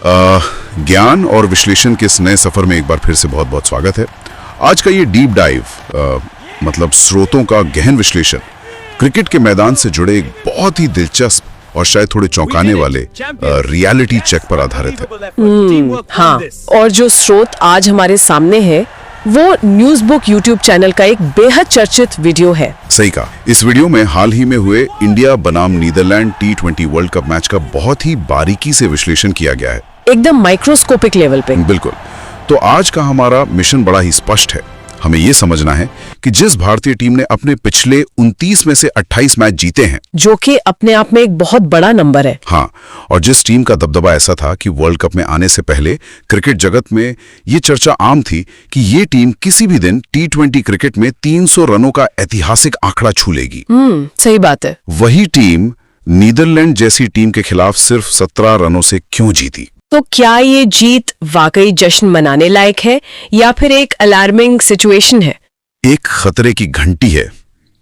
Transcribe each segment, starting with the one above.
ज्ञान और विश्लेषण के इस नए सफर में एक बार फिर से बहुत बहुत स्वागत है। आज का ये डीप डाइव मतलब स्रोतों का गहन विश्लेषण क्रिकेट के मैदान से जुड़े एक बहुत ही दिलचस्प और शायद थोड़े चौंकाने वाले रियलिटी चेक पर आधारित है। हाँ, और जो स्रोत आज हमारे सामने है वो न्यूज बुक यूट्यूब चैनल का एक बेहद चर्चित वीडियो है। सही कहा। इस वीडियो में हाल ही में हुए इंडिया बनाम Netherlands T20 world cup match का बहुत ही बारीकी से विश्लेषण किया गया है, एकदम माइक्रोस्कोपिक लेवल पे। बिल्कुल। तो आज का हमारा मिशन बड़ा ही स्पष्ट है। हमें यह समझना है कि जिस भारतीय टीम ने अपने पिछले 29 में से 28 मैच जीते हैं, जो कि अपने आप में एक बहुत बड़ा नंबर है। हाँ, और जिस टीम का दबदबा ऐसा था कि वर्ल्ड कप में आने से पहले क्रिकेट जगत में ये चर्चा आम थी कि ये टीम किसी भी दिन T20 क्रिकेट में 300 रनों का ऐतिहासिक आंकड़ा छू लेगी। सही बात है। वही टीम नीदरलैंड जैसी टीम के खिलाफ सिर्फ 17 रनों से क्यों जीती? तो क्या ये जीत वाकई जश्न मनाने लायक है या फिर एक अलार्मिंग सिचुएशन है? एक खतरे की घंटी है।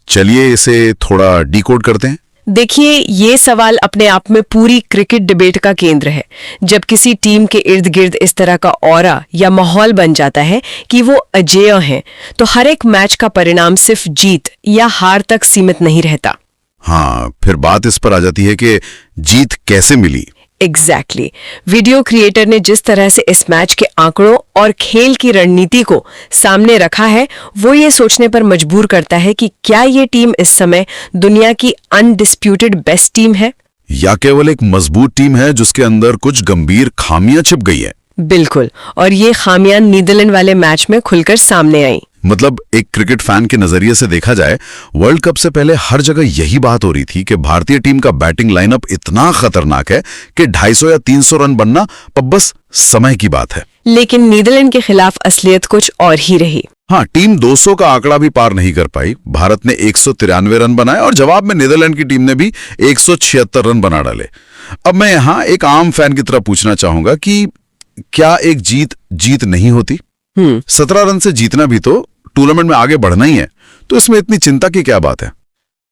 चलिए इसे थोड़ा डिकोड करते हैं। देखिए, ये सवाल अपने आप में पूरी क्रिकेट डिबेट का केंद्र है। जब किसी टीम के इर्द गिर्द इस तरह का ऑरा या माहौल बन जाता है कि वो अजेय हैं, तो हर एक मैच का परिणाम सिर्फ जीत या हार तक सीमित नहीं रहता। हाँ, फिर बात इस पर आ जाती है कि जीत कैसे मिली। एग्जैक्टली। वीडियो क्रिएटर ने जिस तरह से इस मैच के आंकड़ों और खेल की रणनीति को सामने रखा है, वो ये सोचने पर मजबूर करता है कि क्या ये टीम इस समय दुनिया की अनडिस्प्यूटेड बेस्ट टीम है या केवल एक मजबूत टीम है जिसके अंदर कुछ गंभीर खामियां छिप गई है। बिल्कुल, और ये खामियां नीदरलैंड वाले मैच में खुलकर सामने आई। मतलब एक क्रिकेट फैन के नजरिए से देखा जाए, वर्ल्ड कप से पहले हर जगह यही बात हो रही थी कि भारतीय टीम का बैटिंग लाइनअप इतना खतरनाक है कि 250 या 300 रन बनना अब बस समय की बात है। लेकिन नीदरलैंड के खिलाफ असलियत कुछ और ही रही। हाँ, टीम 200 का आंकड़ा भी पार नहीं कर पाई। भारत ने 193 रन बनाए और जवाब में नीदरलैंड की टीम ने भी 176 रन बना डाले। अब मैं यहाँ एक आम फैन की तरह पूछना चाहूंगा कि क्या एक जीत नहीं होती? 17 रन से जीतना भी तो टूर्नामेंट में आगे बढ़ना ही है, तो इसमें इतनी चिंता की क्या बात है?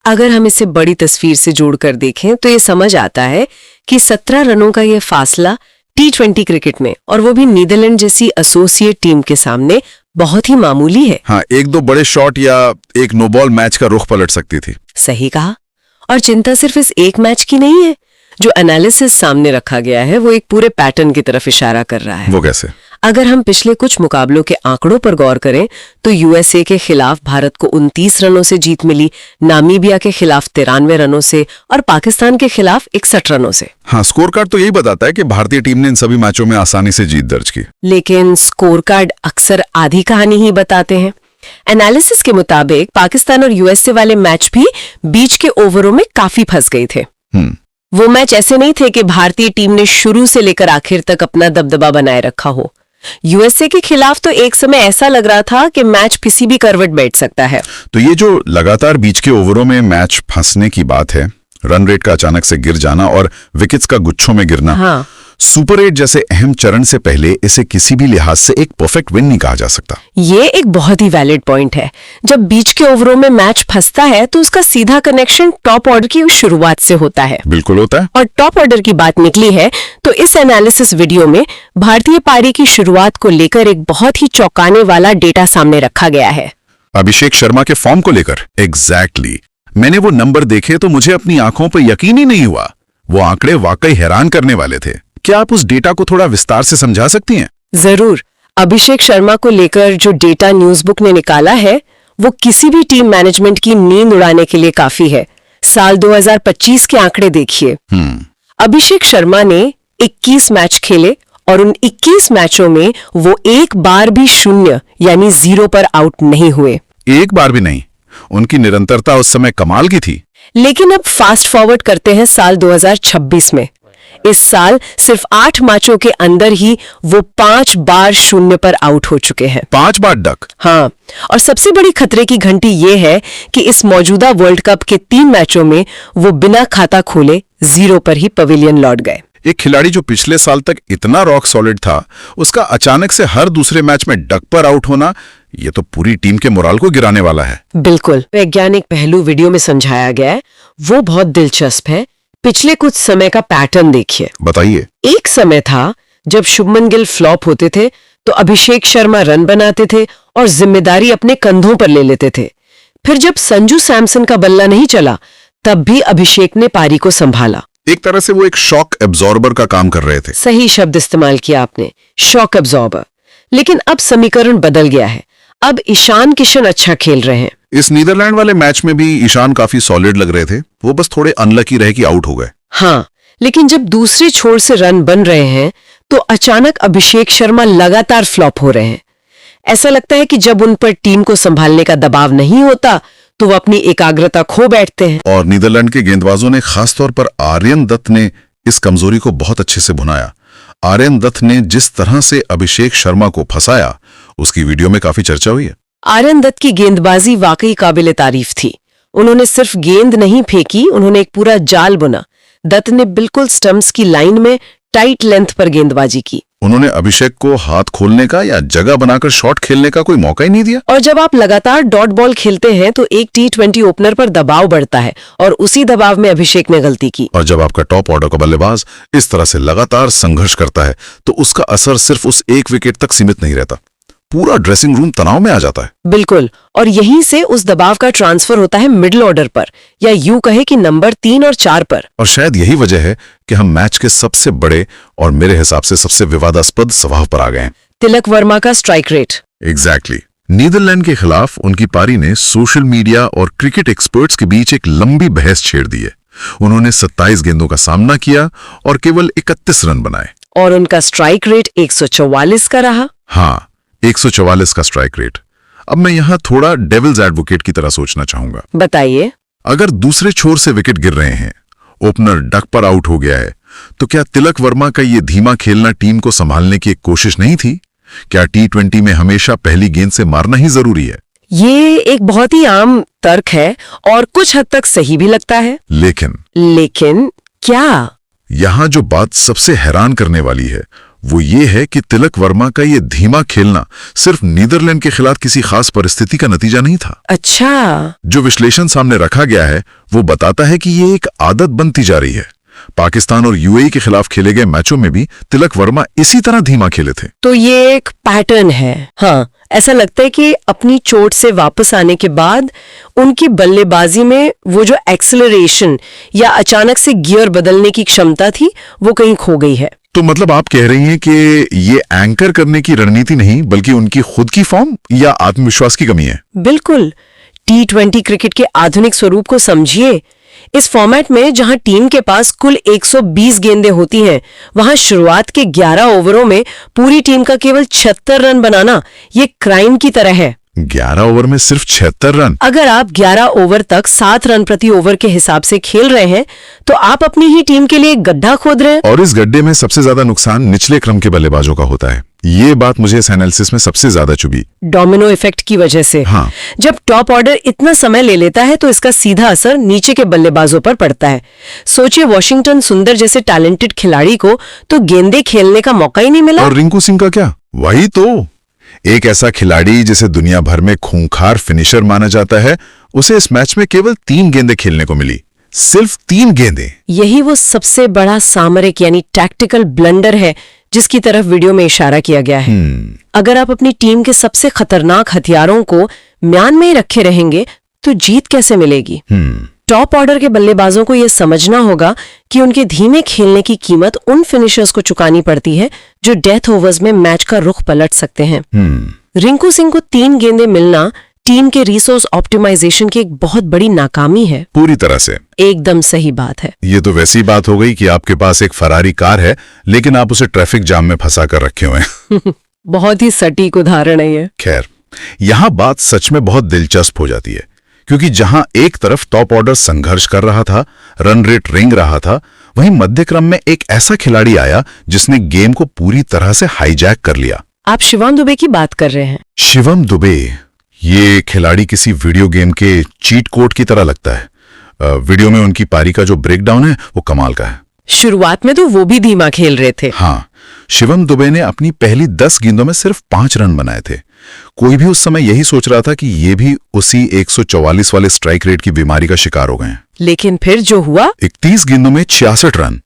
अगर हम इसे बड़ी तस्वीर से जोड़कर देखें तो ये समझ आता है कि 17 रनों का ये फासला T20 क्रिकेट में, और वो भी नीदरलैंड जैसी एसोसिएट टीम के सामने, बहुत ही मामूली है। हाँ, एक दो बड़े शॉट या एक नो बॉल मैच का रुख पलट सकती थी। सही कहा। और चिंता सिर्फ इस एक मैच की नहीं है। जो एनालिसिस सामने रखा गया है वो एक पूरे पैटर्न की तरफ इशारा कर रहा है। वो कैसे? अगर हम पिछले कुछ मुकाबलों के आंकड़ों पर गौर करें तो यूएसए के खिलाफ भारत को 29 रनों से जीत मिली, नामीबिया के खिलाफ 93 रनों से और पाकिस्तान के खिलाफ 61 रनों से। हाँ, स्कोर कार्ड तो यही बताता है कि भारतीय टीम ने इन सभी मैचों में आसानी से जीत दर्ज की। लेकिन स्कोर कार्ड अक्सर आधी कहानी ही बताते हैं। एनालिसिस के मुताबिक पाकिस्तान और यूएसए वाले मैच भी बीच के ओवरों में काफी फंस गए थे। वो मैच ऐसे नहीं थे कि भारतीय टीम ने शुरू से लेकर आखिर तक अपना दबदबा बनाए रखा हो। यूएसए के खिलाफ तो एक समय ऐसा लग रहा था कि मैच किसी भी करवट बैठ सकता है। तो ये जो लगातार बीच के ओवरों में मैच फंसने की बात है, रन रेट का अचानक से गिर जाना और विकेट्स का गुच्छों में गिरना, हाँ, सुपर 8 जैसे अहम चरण से पहले इसे किसी भी लिहाज से एक परफेक्ट विन नहीं कहा जा सकता। ये एक बहुत ही वैलिड पॉइंट है। जब बीच के ओवरों में मैच फंसता है तो उसका सीधा कनेक्शन टॉप ऑर्डर की शुरुआत से होता है। बिल्कुल होता है। और टॉप ऑर्डर की बात निकली है तो इस एनालिसिस वीडियो में भारतीय पारी की शुरुआत को लेकर एक बहुत ही चौंकाने वाला डेटा सामने रखा गया है। अभिषेक शर्मा के फॉर्म को लेकर। एग्जैक्टली। मैंने वो नंबर देखे तो मुझे अपनी आंखों पर यकीन ही नहीं हुआ। वो आंकड़े वाकई हैरान करने वाले थे। क्या आप उस डेटा को थोड़ा विस्तार से समझा सकती हैं? जरूर। अभिषेक शर्मा को लेकर जो डेटा न्यूज बुक ने निकाला है वो किसी भी टीम मैनेजमेंट की नींद उड़ाने के लिए काफी है। साल 2025 के आंकड़े देखिए। अभिषेक शर्मा ने 21 मैच खेले और उन 21 मैचों में वो एक बार भी 0 यानी 0 पर आउट नहीं हुए। एक बार भी नहीं। उनकी निरंतरता उस समय कमाल की थी। लेकिन अब फास्ट फॉरवर्ड करते हैं साल 2026 में। इस साल सिर्फ 8 मैचों के अंदर ही वो 5 बार 0 पर आउट हो चुके हैं। 5 बार डक। हाँ, और सबसे बड़ी खतरे की घंटी ये है कि इस मौजूदा वर्ल्ड कप के 3 मैचों में वो बिना खाता खोले 0 पर ही पवेलियन लौट गए। एक खिलाड़ी जो पिछले साल तक इतना रॉक सॉलिड था, उसका अचानक से हर दूसरे मैच में डक पर आउट होना, ये तो पूरी टीम के मोराल को गिराने वाला है। बिल्कुल। वैज्ञानिक पहलू वीडियो में समझाया गया है, वो बहुत दिलचस्प है। पिछले कुछ समय का पैटर्न देखिए। बताइए। एक समय था जब शुभमन गिल फ्लॉप होते थे तो अभिषेक शर्मा रन बनाते थे और जिम्मेदारी अपने कंधों पर ले लेते थे। फिर जब संजू सैमसन का बल्ला नहीं चला तब भी अभिषेक ने पारी को संभाला। एक तरह से वो एक शॉक एब्जॉर्बर का काम कर रहे थे। सही शब्द इस्तेमाल किया आपने, शॉक एब्जॉर्बर। लेकिन अब समीकरण बदल गया है। अब ईशान किशन अच्छा खेल रहे हैं। इस नीदरलैंड वाले मैच में भी ईशान काफी सॉलिड लग रहे थे, वो बस थोड़े अनलकी रहे कि आउट हो गए। हाँ, लेकिन जब दूसरे छोर से रन बन रहे हैं तो अचानक अभिषेक शर्मा लगातार फ्लॉप हो रहे हैं। ऐसा लगता है कि जब उन पर टीम को संभालने का दबाव नहीं होता तो वो अपनी एकाग्रता खो बैठते हैं। और नीदरलैंड के गेंदबाजों ने खासतौर पर आर्यन दत्त ने इस कमजोरी को बहुत अच्छे से भुनाया। आर्यन दत्त ने जिस तरह से अभिषेक शर्मा को फंसाया उसकी वीडियो में काफी चर्चा हुई है। आर्यन दत्त की गेंदबाजी वाकई काबिले तारीफ थी। उन्होंने सिर्फ गेंद नहीं फेंकी, उन्होंने एक पूरा जाल बुना। दत्त ने बिल्कुल स्टंप्स की लाइन में टाइट लेंथ पर गेंदबाजी की। उन्होंने अभिषेक को हाथ खोलने का या जगह बनाकर शॉट खेलने का कोई मौका ही नहीं दिया। और जब आप लगातार डॉट बॉल खेलते हैं तो एक T20 ओपनर पर दबाव बढ़ता है और उसी दबाव में अभिषेक ने गलती की। और जब आपका टॉप ऑर्डर का बल्लेबाज इस तरह से लगातार संघर्ष करता है तो उसका असर सिर्फ उस एक विकेट तक सीमित नहीं रहता, पूरा ड्रेसिंग रूम तनाव में आ जाता है। बिल्कुल, और यहीं से उस दबाव का ट्रांसफर होता है मिडिल ऑर्डर पर, या यूं कहे कि नंबर 3 और 4 पर। और शायद यही वजह है कि हम मैच के सबसे बड़े और मेरे हिसाब से सबसे विवादास्पद सवाल पर आ गए हैं। तिलक वर्मा का स्ट्राइक रेट। एग्जैक्टली। नीदरलैंड के खिलाफ उनकी पारी ने सोशल मीडिया और क्रिकेट एक्सपर्ट्स के बीच एक लंबी बहस छेड़ दी है। उन्होंने 27 गेंदों का सामना किया और केवल 31 रन बनाए। और उनका स्ट्राइक रेट 144 का रहा। हाँ, 144 का स्ट्राइक रेट। अब मैं यहाँ थोड़ा डेविल्स एडवोकेट की तरह सोचना चाहूंगा। बताइए। अगर दूसरे छोर से विकेट गिर रहे हैं, ओपनर डक पर आउट हो गया है, तो क्या तिलक वर्मा का ये धीमा खेलना टीम को संभालने की एक कोशिश नहीं थी? क्या T20 में हमेशा पहली गेंद से मारना ही जरूरी है? ये एक बहुत ही आम तर्क है और कुछ हद तक सही भी लगता है। लेकिन क्या? यहाँ जो बात सबसे हैरान करने वाली है वो ये है कि तिलक वर्मा का ये धीमा खेलना सिर्फ नीदरलैंड के खिलाफ किसी खास परिस्थिति का नतीजा नहीं था। अच्छा। जो विश्लेषण सामने रखा गया है वो बताता है कि ये एक आदत बनती जा रही है। पाकिस्तान और UAE के खिलाफ खेले गए मैचों में भी तिलक वर्मा इसी तरह धीमा खेले थे। तो ये एक पैटर्न है। हाँ, ऐसा लगता है कि अपनी चोट से वापस आने के बाद उनकी बल्लेबाजी में वो जो एक्सेलरेशन या अचानक से गियर बदलने की क्षमता थी वो कहीं खो गई है। तो मतलब आप कह रही हैं कि ये एंकर करने की रणनीति नहीं बल्कि उनकी खुद की फॉर्म या आत्मविश्वास की कमी है? बिल्कुल। T20 क्रिकेट के आधुनिक स्वरूप को समझिए। इस फॉर्मेट में जहां टीम के पास कुल 120 गेंदें होती हैं, वहां शुरुआत के 11 ओवरों में पूरी टीम का केवल 76 रन बनाना ये क्राइम की तरह है। 11 ओवर में सिर्फ 76 रन? अगर आप 11 ओवर तक 7 रन प्रति ओवर के हिसाब से खेल रहे हैं तो आप अपनी ही टीम के लिए एक गड्ढा खोद रहे हैं। और इस गड्ढे में सबसे ज्यादा नुकसान निचले क्रम के बल्लेबाजों का होता है। ये बात मुझे इस एनालिसिस में सबसे ज्यादा चुभी। डोमिनो इफेक्ट की वजह से। हाँ। जब टॉप ऑर्डर इतना समय ले लेता है तो इसका सीधा असर नीचे के बल्लेबाजों पर पड़ता है। सोचिए, वॉशिंगटन सुंदर जैसे टैलेंटेड खिलाड़ी को तो गेंदें खेलने का मौका ही नहीं मिला। और रिंकू सिंह का क्या? वही तो, एक ऐसा खिलाड़ी जिसे दुनिया भर में खूंखार फिनिशर माना जाता है, उसे इस मैच में केवल 3 गेंदें खेलने को मिली। सिर्फ 3 गेंदें। यही वो सबसे बड़ा सामरिक यानी टैक्टिकल ब्लंडर है जिसकी तरफ वीडियो में इशारा किया गया है। अगर आप अपनी टीम के सबसे खतरनाक हथियारों को म्यान में ही रखे रहेंगे तो जीत कैसे मिलेगी? टॉप ऑर्डर के बल्लेबाजों को यह समझना होगा कि उनके धीमे खेलने की कीमत उन फिनिशर्स को चुकानी पड़ती है जो डेथ ओवर्स में मैच का रुख पलट सकते हैं। रिंकू सिंह को 3 गेंदें मिलना टीम के रिसोर्स ऑप्टिमाइजेशन की एक बहुत बड़ी नाकामी है। पूरी तरह से। एकदम सही बात है। ये तो वैसी बात हो गई कि आपके पास एक फरारी कार है लेकिन आप उसे ट्रैफिक जाम में फंसा कर रखे हुए हैं। बहुत ही सटीक उदाहरण है ये। खैर, यहाँ बात सच में बहुत दिलचस्प हो जाती है क्योंकि जहां एक तरफ टॉप ऑर्डर संघर्ष कर रहा था, रन रेट रेंग रहा था, वहीं मध्य क्रम में एक ऐसा खिलाड़ी आया जिसने गेम को पूरी तरह से हाईजैक कर लिया। आप शिवम दुबे की बात कर रहे हैं। शिवम दुबे, ये खिलाड़ी किसी वीडियो गेम के चीट कोड की तरह लगता है। वीडियो में उनकी पारी का जो ब्रेकडाउन है वो कमाल का है। शुरुआत में तो वो भी धीमा खेल रहे थे। हाँ, शिवम दुबे ने अपनी पहली 10 गेंदों में सिर्फ 5 रन बनाए थे। कोई भी उस समय यही सोच रहा था कि ये भी उसी 144 वाले स्ट्राइक रेट की बीमारी का शिकार हो गए हैं। लेकिन फिर जो हुआ, 31 गेंदों में 66 रन।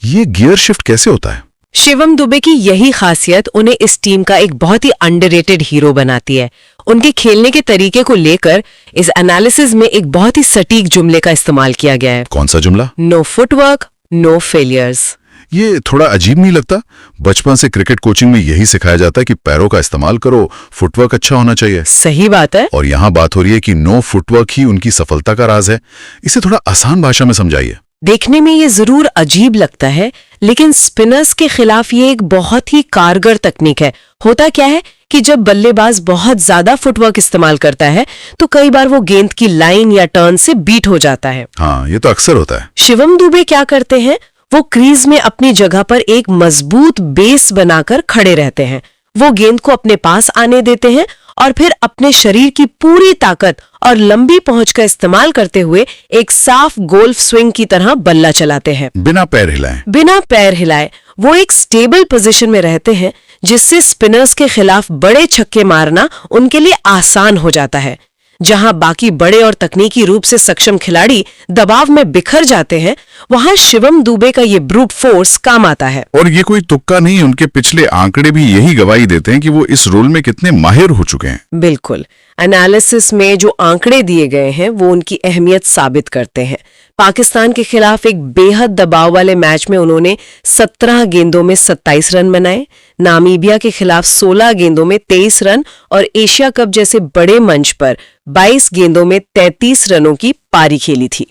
ये गियर शिफ्ट कैसे होता है? शिवम दुबे की यही खासियत उन्हें इस टीम का एक बहुत ही अंडररेटेड हीरो बनाती है। उनके खेलने के तरीके को लेकर इस एनालिसिस में एक बहुत ही सटीक जुमले का इस्तेमाल किया गया है। कौन सा जुमला? No footwork, no failures. ये थोड़ा अजीब नहीं लगता? बचपन से क्रिकेट कोचिंग में यही सिखाया जाता है कि पैरों का इस्तेमाल करो, फुटवर्क अच्छा होना चाहिए। सही बात है। और यहाँ बात हो रही है कि नो फुटवर्क ही उनकी सफलता का राज है। इसे थोड़ा आसान भाषा में समझाइए। देखने में ये जरूर अजीब लगता है, लेकिन स्पिनर्स के खिलाफ ये एक बहुत ही कारगर तकनीक है। होता क्या है कि जब बल्लेबाज बहुत ज्यादा फुटवर्क इस्तेमाल करता है तो कई बार वो गेंद की लाइन या टर्न से बीट हो जाता है। हाँ, ये तो अक्सर होता है। शिवम दुबे क्या करते हैं, वो क्रीज में अपनी जगह पर एक मजबूत बेस बनाकर खड़े रहते हैं। वो गेंद को अपने पास आने देते हैं और फिर अपने शरीर की पूरी ताकत और लंबी पहुंच का इस्तेमाल करते हुए एक साफ गोल्फ स्विंग की तरह बल्ला चलाते हैं। बिना पैर हिलाए। बिना पैर हिलाए वो एक स्टेबल पोजीशन में रहते हैं, जिससे स्पिनर्स के खिलाफ बड़े छक्के मारना उनके लिए आसान हो जाता है। जहां बाकी बड़े और तकनीकी रूप से सक्षम खिलाड़ी दबाव में बिखर जाते हैं, वहां शिवम दुबे का ये ब्रूट फोर्स काम आता है। और ये कोई तुक्का नहीं, उनके पिछले आंकड़े भी यही गवाही देते हैं कि वो इस रोल में कितने माहिर हो चुके हैं। बिल्कुल, एनालिसिस में जो आंकड़े दिए गए हैं वो उनकी अहमियत साबित करते हैं। पाकिस्तान के खिलाफ एक बेहद दबाव वाले मैच में उन्होंने 17 गेंदों में 27 रन बनाए, नामीबिया के खिलाफ 16 गेंदों में 23 रन और एशिया कप जैसे बड़े मंच पर 22 गेंदों में 33 रनों की पारी खेली थी।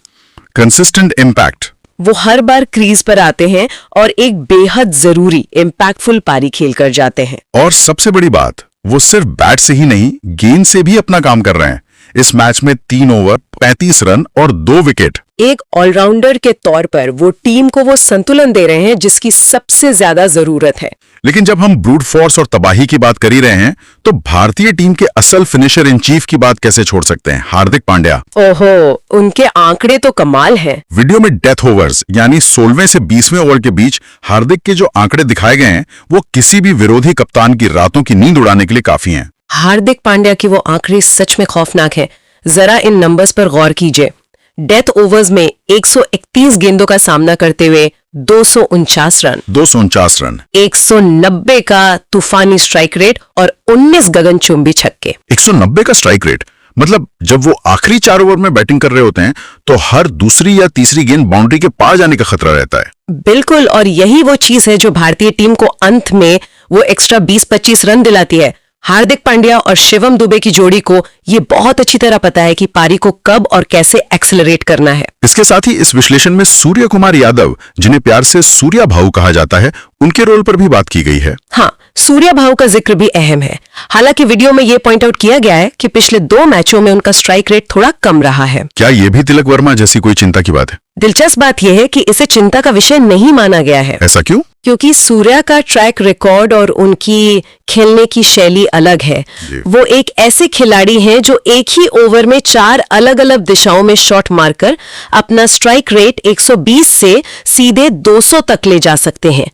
Consistent impact. वो हर बार क्रीज पर आते हैं और एक बेहद जरूरी इम्पैक्टफुल पारी खेलकर जाते हैं। और सबसे बड़ी बात, वो सिर्फ बैट से ही नहीं, गेंद से भी अपना काम कर रहे हैं। इस मैच में 3 ओवर 35 रन और 2 विकेट। एक ऑलराउंडर के तौर पर वो टीम को वो संतुलन दे रहे हैं जिसकी सबसे ज्यादा जरूरत है। लेकिन जब हम ब्रूट फोर्स और तबाही की बात कर ही रहे हैं, तो भारतीय टीम के असल फिनिशर इन चीफ की बात कैसे छोड़ सकते हैं? हार्दिक पांड्या। ओहो, उनके आंकड़े तो कमाल हैं। वीडियो में डेथ ओवर्स यानी 16वें से 20वें ओवर के बीच हार्दिक के जो आंकड़े दिखाए गए हैं, वो किसी भी विरोधी कप्तान की रातों की नींद उड़ाने के लिए काफी हैं। हार्दिक पांड्या की वो आंकड़े सच में खौफनाक हैं। जरा इन नंबर्स पर गौर कीजिए। डेथ ओवर्स में 131 गेंदों का सामना करते हुए 249 रन, 249 रन, 190 का तूफानी स्ट्राइक रेट और 19 गगनचुंबी छक्के। 190 का स्ट्राइक रेट, मतलब जब वो आखिरी 4 ओवर में बैटिंग कर रहे होते हैं तो हर दूसरी या तीसरी गेंद बाउंड्री के पार जाने का खतरा रहता है। बिल्कुल, और यही वो चीज है जो भारतीय टीम को अंत में वो एक्स्ट्रा 20-25 रन दिलाती है। हार्दिक पांड्या और शिवम दुबे की जोड़ी को ये बहुत अच्छी तरह पता है कि पारी को कब और कैसे एक्सेलरेट करना है। इसके साथ ही इस विश्लेषण में सूर्य कुमार यादव, जिन्हें प्यार से सूर्या भाऊ कहा जाता है, उनके रोल पर भी बात की गई है। हाँ, सूर्या भाऊ का जिक्र भी अहम है। हालांकि वीडियो में ये पॉइंट आउट किया गया है कि पिछले 2 मैचों में उनका स्ट्राइक रेट थोड़ा कम रहा है। क्या ये भी तिलक वर्मा जैसी कोई चिंता की बात है? दिलचस्प बात यह है कि इसे चिंता का विषय नहीं माना गया है। ऐसा क्यों? क्योंकि सूर्या का ट्रैक रिकॉर्ड और उनकी खेलने की शैली अलग है। वो एक ऐसे खिलाड़ी हैं जो एक ही ओवर में 4 अलग अलग दिशाओं में शॉट मारकर अपना स्ट्राइक रेट 120 से सीधे 200 तक ले जा सकते हैं।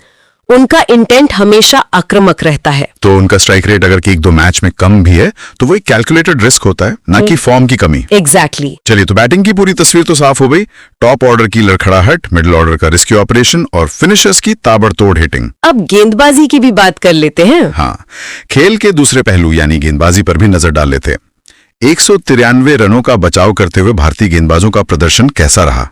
उनका इंटेंट हमेशा आक्रामक रहता है। तो उनका स्ट्राइक रेट अगर कि 1-2 मैच में कम भी है तो वो एक कैलकुलेटेड रिस्क होता है, ना कि फॉर्म की कमी। एग्जैक्टली। चलिए, तो बैटिंग की पूरी तस्वीर तो साफ हो गई। टॉप ऑर्डर की लड़खड़ाहट, मिडिल ऑर्डर का रिस्की ऑपरेशन और फिनिशर्स की ताबड़तोड़ हिटिंग। अब गेंदबाजी की भी बात कर लेते हैं। हाँ, खेल के दूसरे पहलू यानी गेंदबाजी पर भी नजर डाल लेते हैं। 193 रनों का बचाव करते हुए भारतीय गेंदबाजों का प्रदर्शन कैसा रहा?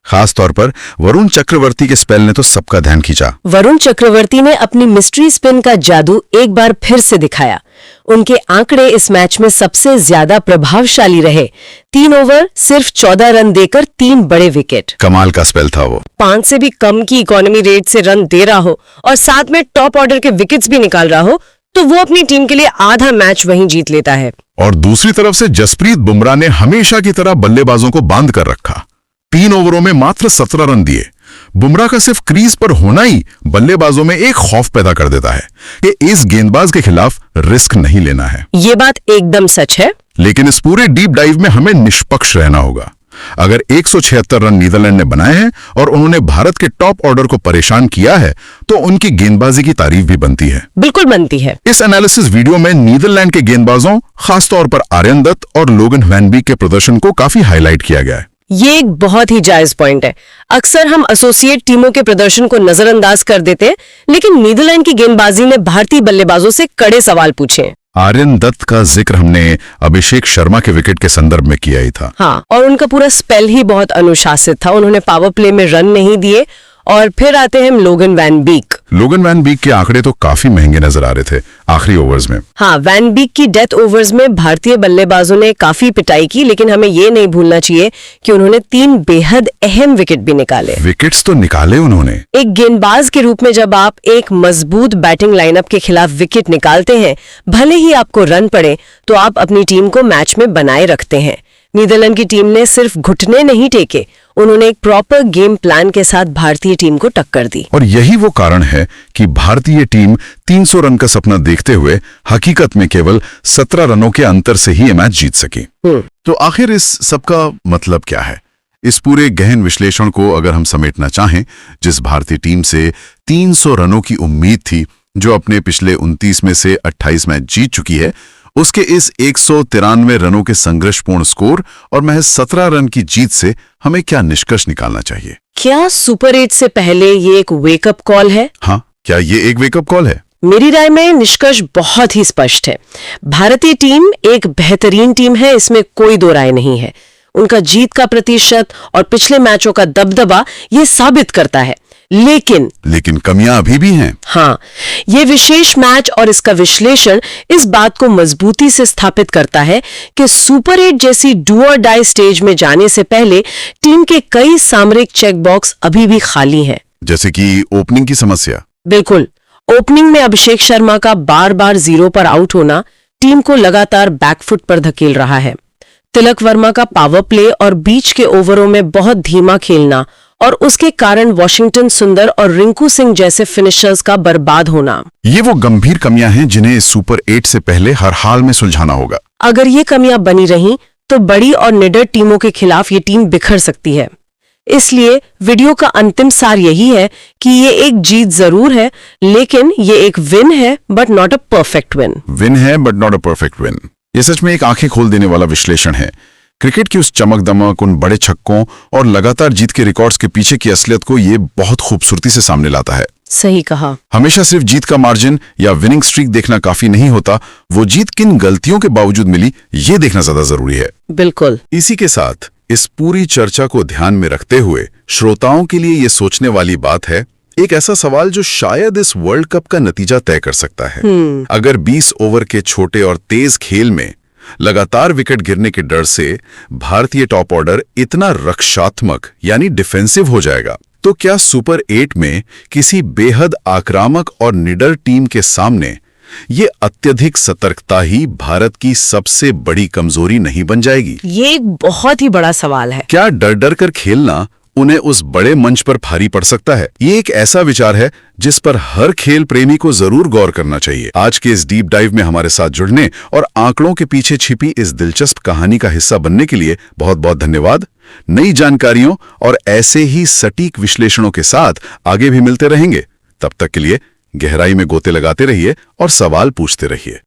खास तौर पर वरुण चक्रवर्ती के स्पेल ने तो सबका ध्यान खींचा। वरुण चक्रवर्ती ने अपनी मिस्ट्री स्पिन का जादू एक बार फिर से दिखाया। उनके आंकड़े इस मैच में सबसे ज्यादा प्रभावशाली रहे। 3 ओवर सिर्फ 14 रन देकर 3 बड़े विकेट। कमाल का स्पेल था वो। 5 से भी कम की इकोनॉमी रेट से रन दे रहा हो और साथ में टॉप ऑर्डर के विकेट्स भी निकाल रहा हो, तो वो अपनी टीम के लिए आधा मैच वहीं जीत लेता है। और दूसरी तरफ से जसप्रीत बुमराह ने हमेशा की तरह बल्लेबाजों को बांध कर रखा। 3 ओवरों में मात्र 17 रन दिए। बुमराह का सिर्फ क्रीज पर होना ही बल्लेबाजों में एक खौफ पैदा कर देता है कि इस गेंदबाज के खिलाफ रिस्क नहीं लेना है। ये बात एकदम सच है। लेकिन इस पूरे डीप डाइव में हमें निष्पक्ष रहना होगा। अगर 176 रन नीदरलैंड ने बनाए हैं और उन्होंने भारत के टॉप ऑर्डर को परेशान किया है, तो उनकी गेंदबाजी की तारीफ भी बनती है। बिल्कुल बनती है। इस एनालिसिस वीडियो में नीदरलैंड के गेंदबाजों, खासतौर पर आर्यन दत्त और लोगन वैन बीक के प्रदर्शन को काफी हाईलाइट किया गया है। ये एक बहुत ही जायज पॉइंट है। अक्सर हम एसोसिएट टीमों के प्रदर्शन को नजरअंदाज कर देते हैं, लेकिन नीदरलैंड की गेंदबाजी ने भारतीय बल्लेबाजों से कड़े सवाल पूछे हैं। आर्यन दत्त का जिक्र हमने अभिषेक शर्मा के विकेट के संदर्भ में किया ही था। हाँ, और उनका पूरा स्पेल ही बहुत अनुशासित था। उन्होंने पावर प्ले में रन नहीं दिए। और फिर आते हैं लोगन वैन बीक। लोगन वैन बीक के आंकड़े तो काफी महंगे नजर आ रहे थे आखिरी ओवर्स में। हाँ, वैन बीक की डेथ ओवर्स में भारतीय बल्लेबाजों ने काफी पिटाई की, लेकिन हमें ये नहीं भूलना चाहिए कि उन्होंने 3 बेहद अहम विकेट भी निकाले। विकेट्स तो निकाले उन्होंने। एक गेंदबाज के रूप में जब आप एक मजबूत बैटिंग लाइनअप के खिलाफ विकेट निकालते हैं, भले ही आपको रन पड़े, तो आप अपनी टीम को मैच में बनाए रखते हैं। नीदरलैंड की टीम ने सिर्फ घुटने नहीं टेके, उन्होंने एक प्रॉपर गेम प्लान के साथ भारतीय टीम को टक्कर दी। और यही वो कारण है कि भारतीय टीम 300 रन का सपना देखते हुए हकीकत में केवल 17 रनों के अंतर से ही ये मैच जीत सकी। तो आखिर इस सबका मतलब क्या है? इस पूरे गहन विश्लेषण को अगर हम समेटना चाहें, जिस भारतीय टीम से 300 रनों की उम्मीद थी, जो अपने पिछले 29 में से 28 मैच जीत चुकी है, उसके इस 193 रनों के संघर्षपूर्ण स्कोर और महज 17 रन की जीत से हमें क्या निष्कर्ष निकालना चाहिए? क्या सुपर 8 से पहले ये एक वेकअप कॉल है? हाँ, क्या ये एक वेकअप कॉल है? मेरी राय में निष्कर्ष बहुत ही स्पष्ट है। भारतीय टीम एक बेहतरीन टीम है, इसमें कोई दो राय नहीं है। उनका जीत का प्रतिशत और पिछले मैचों का दबदबा ये साबित करता है। लेकिन कमियां अभी भी हैं। हाँ, ये विशेष मैच और इसका विश्लेषण इस बात को मजबूती से स्थापित करता है कि सुपर 8 जैसी डू और डाई स्टेज में जाने से पहले टीम के कई सामरिक चेक बॉक्स अभी भी खाली हैं। जैसे कि ओपनिंग की समस्या। बिल्कुल, ओपनिंग में अभिषेक शर्मा का बार बार 0 पर आउट होना टीम को लगातार बैकफुट पर धकेल रहा है। तिलक वर्मा का पावर प्ले और बीच के ओवरों में बहुत धीमा खेलना और उसके कारण वॉशिंगटन सुंदर और रिंकू सिंह जैसे फिनिशर्स का बर्बाद होना, ये वो गंभीर कमियां हैं जिन्हें सुपर 8 से पहले हर हाल में सुलझाना होगा। अगर ये कमियां बनी रहीं तो बड़ी और निडर टीमों के खिलाफ ये टीम बिखर सकती है। इसलिए वीडियो का अंतिम सार यही है कि ये एक जीत जरूर है, लेकिन ये एक विन है but not a perfect win. Win है but not a perfect win. ये सच में एक आंखें खोल देने वाला विश्लेषण है। क्रिकेट की उस चमक दमक, उन बड़े छक्कों और लगातार जीत के रिकॉर्ड्स के पीछे की असलियत को ये बहुत खूबसूरती से सामने लाता है। सही कहा। हमेशा सिर्फ जीत का मार्जिन या विनिंग स्ट्रीक देखना काफी नहीं होता, वो जीत किन गलतियों के बावजूद मिली, ये देखना ज्यादा जरूरी है। बिल्कुल। इसी के साथ इस पूरी चर्चा को ध्यान में रखते हुए श्रोताओं के लिए ये सोचने वाली बात है, एक ऐसा सवाल जो शायद इस वर्ल्ड कप का नतीजा तय कर सकता है। अगर 20 ओवर के छोटे और तेज खेल में लगातार विकेट गिरने के डर से भारतीय टॉप ऑर्डर इतना रक्षात्मक यानी डिफेंसिव हो जाएगा, तो क्या सुपर 8 में किसी बेहद आक्रामक और निडर टीम के सामने ये अत्यधिक सतर्कता ही भारत की सबसे बड़ी कमजोरी नहीं बन जाएगी? ये एक बहुत ही बड़ा सवाल है। क्या डर डर कर खेलना उन्हें उस बड़े मंच पर भारी पड़ सकता है? ये एक ऐसा विचार है जिस पर हर खेल प्रेमी को जरूर गौर करना चाहिए। आज के इस डीप डाइव में हमारे साथ जुड़ने और आंकड़ों के पीछे छिपी इस दिलचस्प कहानी का हिस्सा बनने के लिए बहुत बहुत धन्यवाद। नई जानकारियों और ऐसे ही सटीक विश्लेषणों के साथ आगे भी मिलते रहेंगे। तब तक के लिए गहराई में गोते लगाते रहिए और सवाल पूछते रहिए।